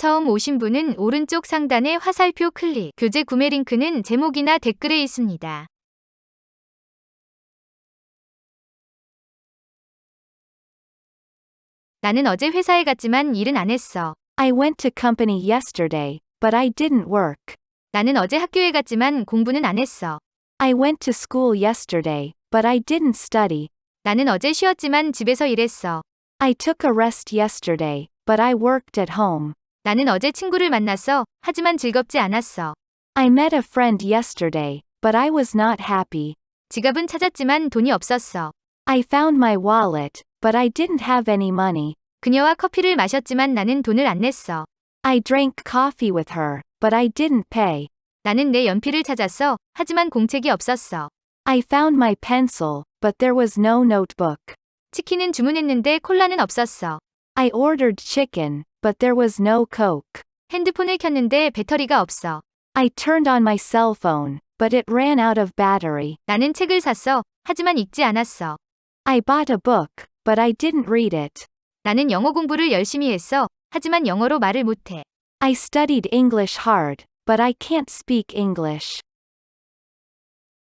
처음 오신 분은 오른쪽 상단의 화살표 클릭. 교재 구매 링크는 제목이나 댓글에 있습니다. 나는 어제 회사에 갔지만 일은 안 했어. I went to company yesterday, but I didn't work. 나는 어제 학교에 갔지만 공부는 안 했어. I went to school yesterday, but I didn't study. 나는 어제 쉬었지만 집에서 일했어. I took a rest yesterday, but I worked at home. 나는 어제 친구를 만났어. 하지만 즐겁지 않았어. I met a friend yesterday, but I was not happy. 지갑은 찾았지만 돈이 없었어. I found my wallet, but I didn't have any money. 그녀와 커피를 마셨지만 나는 돈을 안 냈어. I drank coffee with her, but I didn't pay. 나는 내 연필을 찾았어. 하지만 공책이 없었어. I found my pencil, but there was no notebook. 치킨은 주문했는데 콜라는 없었어. I ordered chicken, but there was no Coke. 핸드폰을 켰는데 배터리가 없어. I turned on my cell phone, but it ran out of battery. 나는 책을 샀어. 하지만 읽지 않았어. I bought a book, but I didn't read it. 나는 영어 공부를 열심히 했어. 하지만 영어로 말을 못해. I studied English hard, but I can't speak English.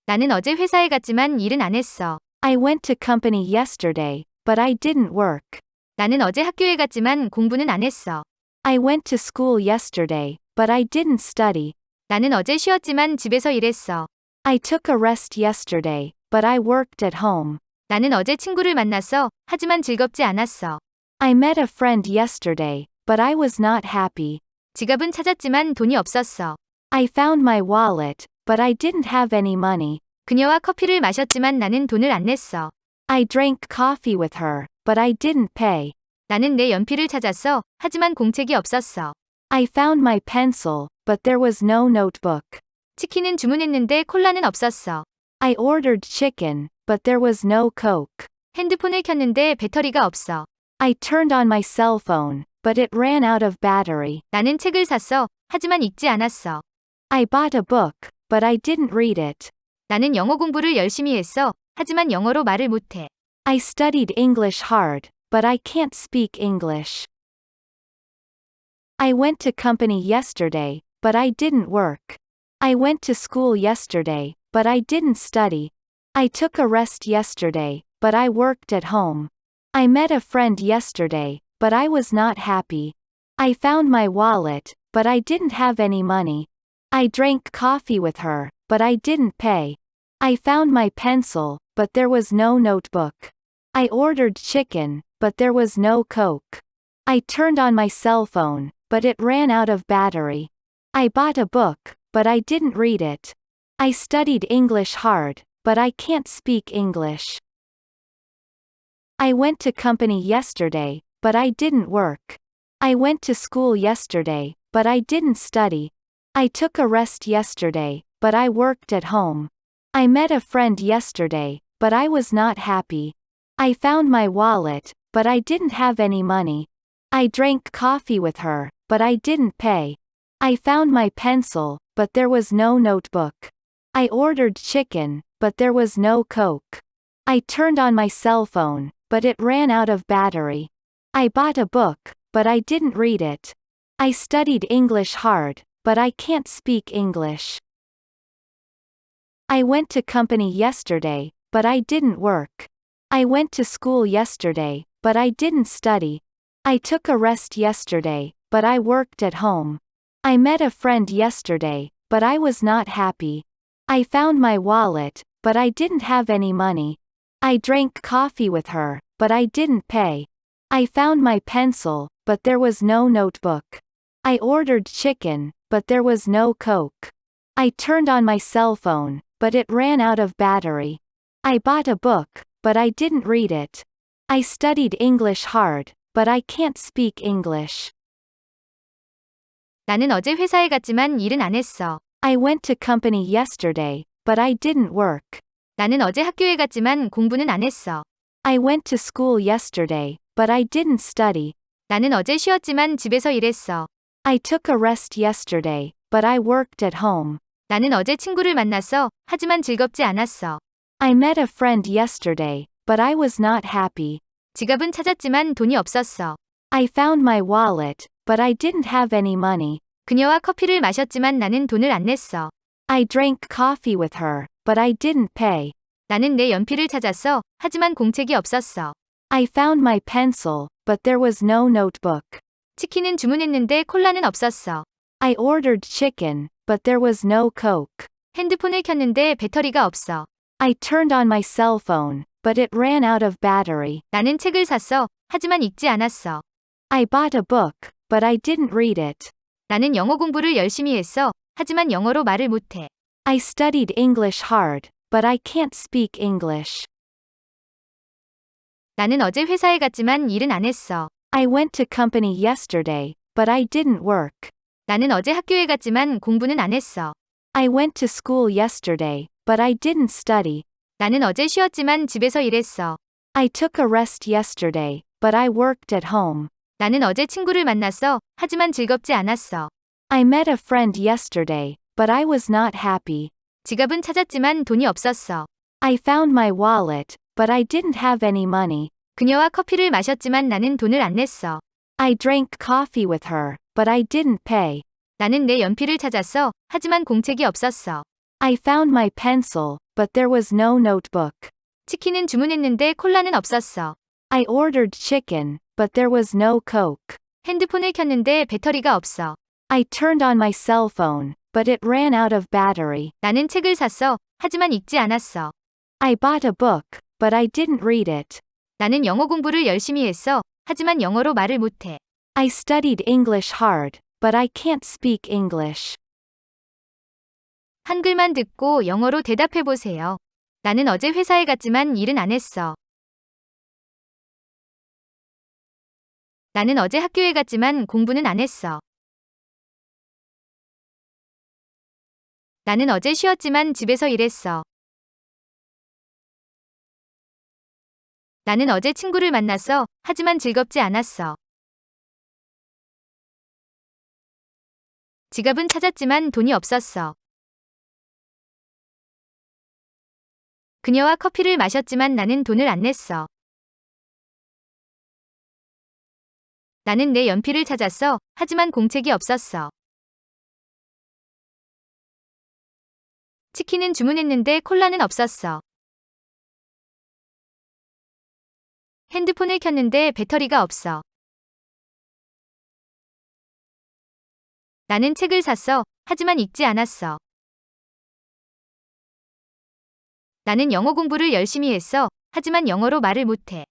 나는 어제 회사에 갔지만 일은 안 했어. I went to company yesterday, but I didn't work. 나는 어제 학교에 갔지만 공부는 안 했어. I went to school yesterday, but I didn't study. 나는 어제 쉬었지만 집에서 일했어. I took a rest yesterday, but I worked at home. 나는 어제 친구를 만났어. 하지만 즐겁지 않았어. I met a friend yesterday, but I was not happy. 지갑은 찾았지만 돈이 없었어. I found my wallet, but I didn't have any money. 그녀와 커피를 마셨지만 나는 돈을 안 냈어. I drank coffee with her, but I didn't pay. 나는 내 연필을 찾았어. 하지만 공책이 없었어. I found my pencil, but there was no notebook. 치킨은 주문했는데 콜라는 없었어. I ordered chicken, but there was no Coke. 핸드폰을 켰는데 배터리가 없어. I turned on my cell phone, but it ran out of battery. 나는 책을 샀어. 하지만 읽지 않았어. I bought a book, but I didn't read it. 나는 영어 공부를 열심히 했어. 하지만 영어로 말을 못해. I studied English hard, but I can't speak English. I went to company yesterday, but I didn't work. I went to school yesterday, but I didn't study. I took a rest yesterday, but I worked at home. I met a friend yesterday, but I was not happy. I found my wallet, but I didn't have any money. I drank coffee with her, but I didn't pay. I found my pencil, but there was no notebook. I ordered chicken, but there was no Coke. I turned on my cell phone, but it ran out of battery. I bought a book, but I didn't read it. I studied English hard, but I can't speak English. I went to company yesterday, but I didn't work. I went to school yesterday, but I didn't study. I took a rest yesterday, but I worked at home. I met a friend yesterday, but I was not happy. I found my wallet, but I didn't have any money. I drank coffee with her, but I didn't pay. I found my pencil, but there was no notebook. I ordered chicken, but there was no Coke. I turned on my cell phone, but it ran out of battery. I bought a book, but I didn't read it. I studied English hard, but I can't speak English. I went to company yesterday, but I didn't work. I went to school yesterday, but I didn't study. I took a rest yesterday, but I worked at home. I met a friend yesterday, but I was not happy. I found my wallet, but I didn't have any money. I drank coffee with her, but I didn't pay. I found my pencil, but there was no notebook. I ordered chicken, but there was no Coke. I turned on my cell phone, but it ran out of battery. I bought a book, but I didn't read it. I studied English hard, but I can't speak English. 나는 어제 회사에 갔지만 일은 안 했어. I went to company yesterday, but I didn't work. 나는 어제 학교에 갔지만 공부는 안 했어. I went to school yesterday, but I didn't study. 나는 어제 쉬었지만 집에서 일했어. I took a rest yesterday, but I worked at home. 나는 어제 친구를 만났어. 하지만 즐겁지 않았어. I met a friend yesterday, but I was not happy. 지갑은 찾았지만 돈이 없었어. I found my wallet, but I didn't have any money. 그녀와 커피를 마셨지만 나는 돈을 안 냈어. I drank coffee with her, but I didn't pay. 나는 내 연필을 찾았어. 하지만 공책이 없었어. I found my pencil, but there was no notebook. 치킨은 주문했는데 콜라는 없었어. I ordered chicken, but there was no Coke. 핸드폰을 켰는데 배터리가 없어. I turned on my cell phone, but it ran out of battery. 나는 책을 샀어. 하지만 읽지 않았어. I bought a book, but I didn't read it. 나는 영어 공부를 열심히 했어. 하지만 영어로 말을 못해. I studied English hard, but I can't speak English. 나는 어제 회사에 갔지만 일은 안 했어. I went to company yesterday, but I didn't work. 나는 어제 학교에 갔지만 공부는 안 했어. I went to school yesterday, but I didn't study. 나는 어제 쉬었지만 집에서 일했어. I took a rest yesterday, but I worked at home. 나는 어제 친구를 만났어. 하지만 즐겁지 않았어. I met a friend yesterday, but I was not happy. 지갑은 찾았지만 돈이 없었어. I found my wallet, but I didn't have any money. 그녀와 커피를 마셨지만 나는 돈을 안 냈어. I drank coffee with her, but I didn't pay. 나는 내 연필을 찾았어. 하지만 공책이 없었어. I found my pencil, but there was no notebook. 치킨은 주문했는데 콜라는 없었어. I ordered chicken, but there was no Coke. 핸드폰을 켰는데 배터리가 없어. I turned on my cell phone, but it ran out of battery. 나는 책을 샀어. 하지만 읽지 않았어. I bought a book, but I didn't read it. 나는 영어 공부를 열심히 했어. 하지만 영어로 말을 못해. I studied English hard, but I can't speak English. 한글만 듣고 영어로 대답해 보세요. 나는 어제 회사에 갔지만 일은 안 했어. 나는 어제 학교에 갔지만 공부는 안 했어. 나는 어제 쉬었지만 집에서 일했어. 나는 어제 친구를 만났어. 하지만 즐겁지 않았어. 지갑은 찾았지만 돈이 없었어. 그녀와 커피를 마셨지만 나는 돈을 안 냈어. 나는 내 연필을 찾았어. 하지만 공책이 없었어. 치킨은 주문했는데 콜라는 없었어. 핸드폰을 켰는데 배터리가 없어. 나는 책을 샀어. 하지만 읽지 않았어. 나는 영어 공부를 열심히 했어. 하지만 영어로 말을 못해.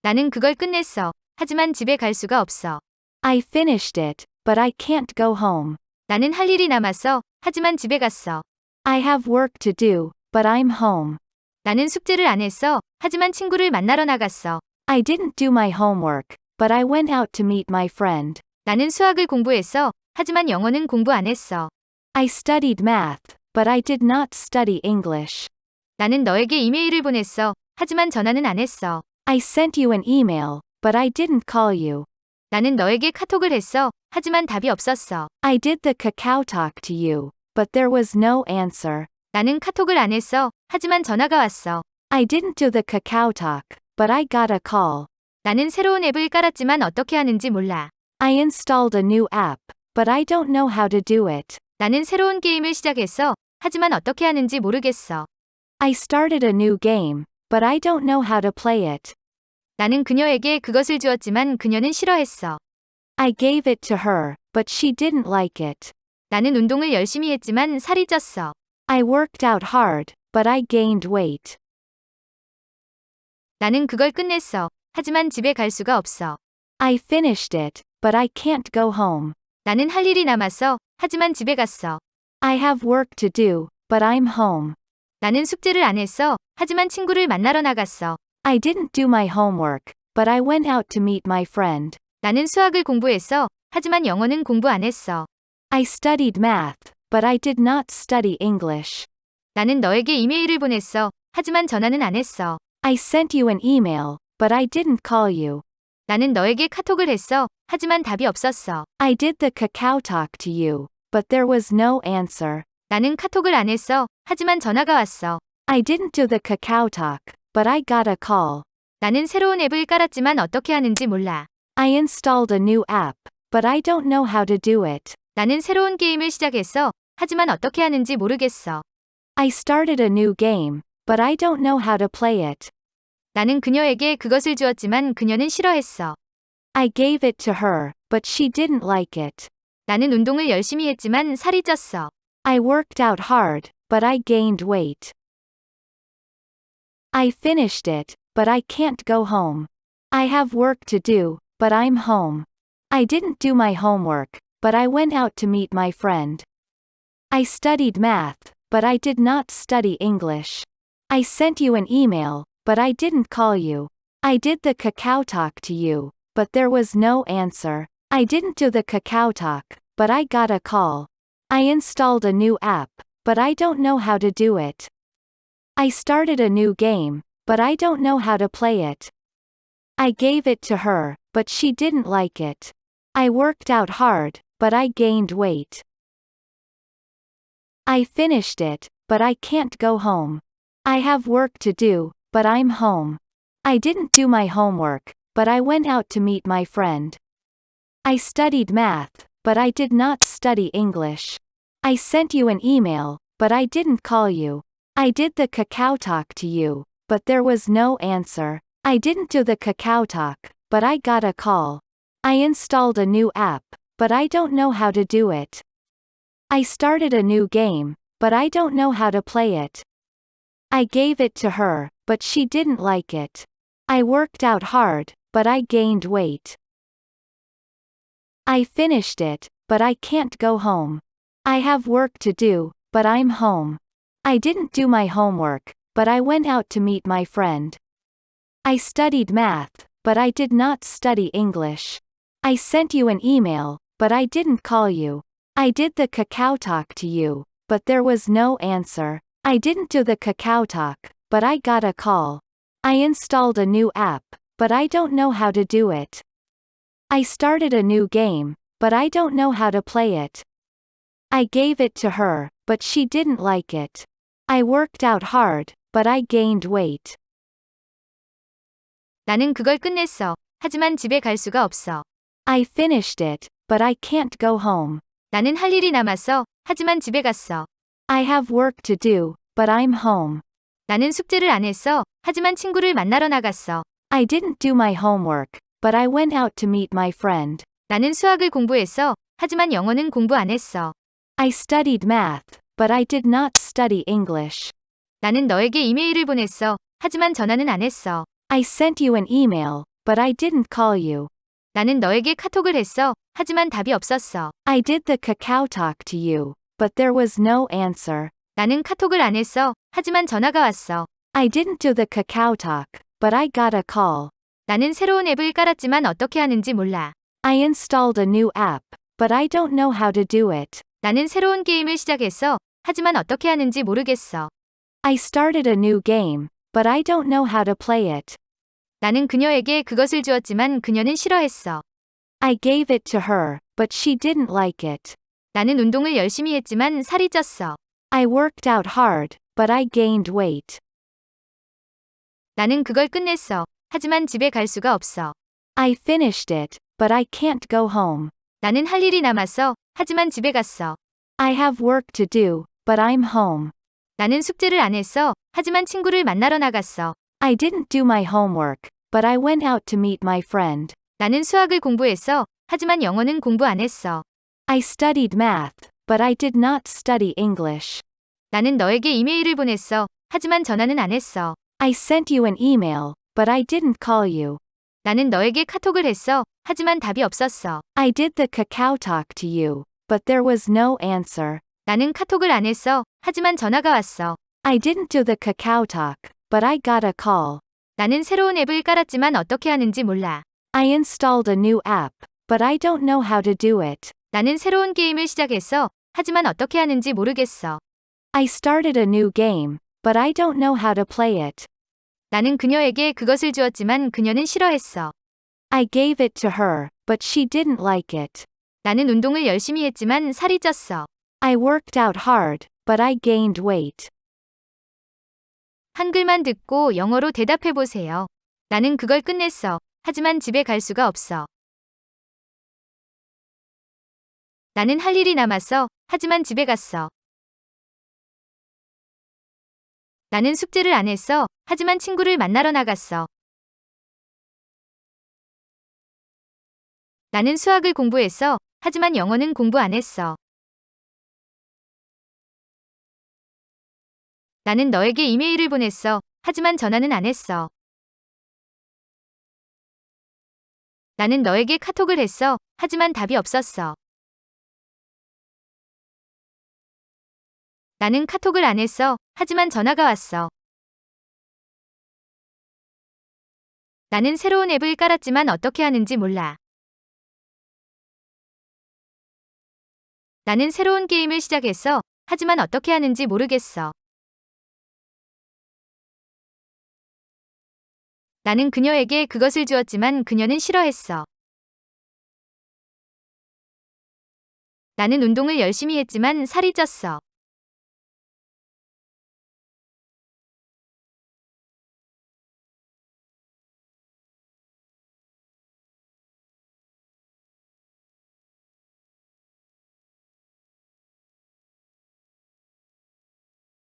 나는 그걸 끝냈어. 하지만 집에 갈 수가 없어. I finished it, but I can't go home. 나는 할 일이 남았어. 하지만 집에 갔어. I have work to do, but I'm home. 나는 숙제를 안 했어. 하지만 친구를 만나러 나갔어. I didn't do my homework, but I went out to meet my friend. 나는 수학을 공부했어. 하지만 영어는 공부 안 했어. I studied math, but I did not study English. 나는 너에게 이메일을 보냈어. 하지만 전화는 안 했어. I sent you an email, but I didn't call you. 나는 너에게 카톡을 했어. 하지만 답이 없었어. I did the KakaoTalk to you, but there was no answer. 나는 카톡을 안 했어. 하지만 전화가 왔어. I didn't do the KakaoTalk, but I got a call. 나는 새로운 앱을 깔았지만 어떻게 하는지 몰라. I installed a new app, but I don't know how to do it. 나는 새로운 게임을 시작했어. 하지만 어떻게 하는지 모르겠어. I started a new game, but I don't know how to play it. 나는 그녀에게 그것을 주었지만 그녀는 싫어했어. I gave it to her, but she didn't like it. 나는 운동을 열심히 했지만 살이 쪘어. I worked out hard, but I gained weight. 나는 그걸 끝냈어. 하지만 집에 갈 수가 없어. I finished it, but I can't go home. 나는 할 일이 남았어. 하지만 집에 갔어. I have work to do, but I'm home. 나는 숙제를 안 했어. 하지만 친구를 만나러 나갔어. I didn't do my homework, but I went out to meet my friend. 나는 수학을 공부했어. 하지만 영어는 공부 안 했어. I studied math, but I did not study English. 나는 너에게 이메일을 보냈어. 하지만 전화는 안 했어. I sent you an email, but I didn't call you. 나는 너에게 카톡을 했어. 하지만 답이 없었어. I did the KakaoTalk to you, but there was no answer. 나는 카톡을 안 했어. 하지만 전화가 왔어. I didn't do the KakaoTalk, but I got a call. 나는 새로운 앱을 깔았지만 어떻게 하는지 몰라. I installed a new app, but I don't know how to do it. 나는 새로운 게임을 시작했어. 하지만 어떻게 하는지 모르겠어. I started a new game, but I don't know how to play it. 나는 그녀에게 그것을 주었지만 그녀는 싫어했어. I gave it to her, but she didn't like it. 나는 운동을 열심히 했지만 살이 쪘어. I worked out hard, but I gained weight. I finished it, but I can't go home. I have work to do, but I'm home. I didn't do my homework, but I went out to meet my friend. I studied math, but I did not study English. I sent you an email, but I didn't call you. I did the KakaoTalk to you, but there was no answer. I didn't do the KakaoTalk, but I got a call. I installed a new app, but I don't know how to do it. I started a new game, but I don't know how to play it. I gave it to her, but she didn't like it. I worked out hard, but I gained weight. I finished it, but I can't go home. I have work to do, but I'm home. I didn't do my homework, but I went out to meet my friend. I studied math, but I did not study English. I sent you an email, but I didn't call you. I did the KakaoTalk to you, but there was no answer. I didn't do the KakaoTalk, but I got a call. I installed a new app, but I don't know how to do it. I started a new game, but I don't know how to play it. I gave it to her, but she didn't like it. I worked out hard, but I gained weight. I finished it, but I can't go home. I have work to do, but I'm home. I didn't do my homework, but I went out to meet my friend. I studied math, but I did not study English. I sent you an email, but I didn't call you. I did the KakaoTalk to you, but there was no answer. I didn't do the KakaoTalk, but I got a call. I installed a new app, but I don't know how to do it. I started a new game, but I don't know how to play it. I gave it to her, but she didn't like it. I worked out hard, but I gained weight. 나는 그걸 끝냈어. 하지만 집에 갈 수가 없어. I finished it, but I can't go home. 나는 할 일이 남았어. 하지만 집에 갔어. I have work to do, but I'm home. 나는 숙제를 안 했어. 하지만 친구를 만나러 나갔어. I didn't do my homework, but I went out to meet my friend. 나는 수학을 공부했어. 하지만 영어는 공부 안 했어. I studied math, but I did not study English. 나는 너에게 이메일을 보냈어. 하지만 전화는 안 했어. I sent you an email, but I didn't call you. 나는 너에게 카톡을 했어. 하지만 답이 없었어. I did the KakaoTalk to you, but there was no answer. 나는 카톡을 안 했어. 하지만 전화가 왔어. I didn't do the KakaoTalk, but I got a call. 나는 새로운 앱을 깔았지만 어떻게 하는지 몰라. I installed a new app, but I don't know how to do it. 나는 새로운 게임을 시작했어. 하지만 어떻게 하는지 모르겠어. I started a new game, but I don't know how to play it. 나는 그녀에게 그것을 주었지만 그녀는 싫어했어. I gave it to her, but she didn't like it. 나는 운동을 열심히 했지만 살이 쪘어. I worked out hard, but I gained weight. 나는 그걸 끝냈어. 하지만 집에 갈 수가 없어. I finished it, but I can't go home. 나는 할 일이 남았어. 하지만 집에 갔어. I have work to do, but I'm home. 나는 숙제를 안 했어. 하지만 친구를 만나러 나갔어. I didn't do my homework, but I went out to meet my friend. 나는 수학을 공부했어. 하지만 영어는 공부 안 했어. I studied math, but I did not study English. 나는 너에게 이메일을 보냈어. 하지만 전화는 안 했어. I sent you an email, but I didn't call you. 나는 너에게 카톡을 했어. 하지만 답이 없었어. I did the KakaoTalk to you, but there was no answer. 나는 카톡을 안 했어. 하지만 전화가 왔어. I didn't do the KakaoTalk, but I got a call. 나는 새로운 앱을 깔았지만 어떻게 하는지 몰라. I installed a new app, but I don't know how to do it. 나는 새로운 게임을 시작했어. 하지만 어떻게 하는지 모르겠어. I started a new game, but I don't know how to play it. 나는 그녀에게 그것을 주었지만 그녀는 싫어했어. I gave it to her, but she didn't like it. 나는 운동을 열심히 했지만 살이 쪘어. I worked out hard, but I gained weight. 한글만 듣고 영어로 대답해 보세요. 나는 그걸 끝냈어. 하지만 집에 갈 수가 없어. 나는 할 일이 남았어. 하지만 집에 갔어. 나는 숙제를 안 했어. 하지만 친구를 만나러 나갔어. 나는 수학을 공부했어. 하지만 영어는 공부 안 했어. 나는 너에게 이메일을 보냈어. 하지만 전화는 안 했어. 나는 너에게 카톡을 했어. 하지만 답이 없었어. 나는 카톡을 안 했어. 하지만 전화가 왔어. 나는 새로운 앱을 깔았지만 어떻게 하는지 몰라. 나는 새로운 게임을 시작했어. 하지만 어떻게 하는지 모르겠어. 나는 그녀에게 그것을 주었지만 그녀는 싫어했어. 나는 운동을 열심히 했지만 살이 쪘어.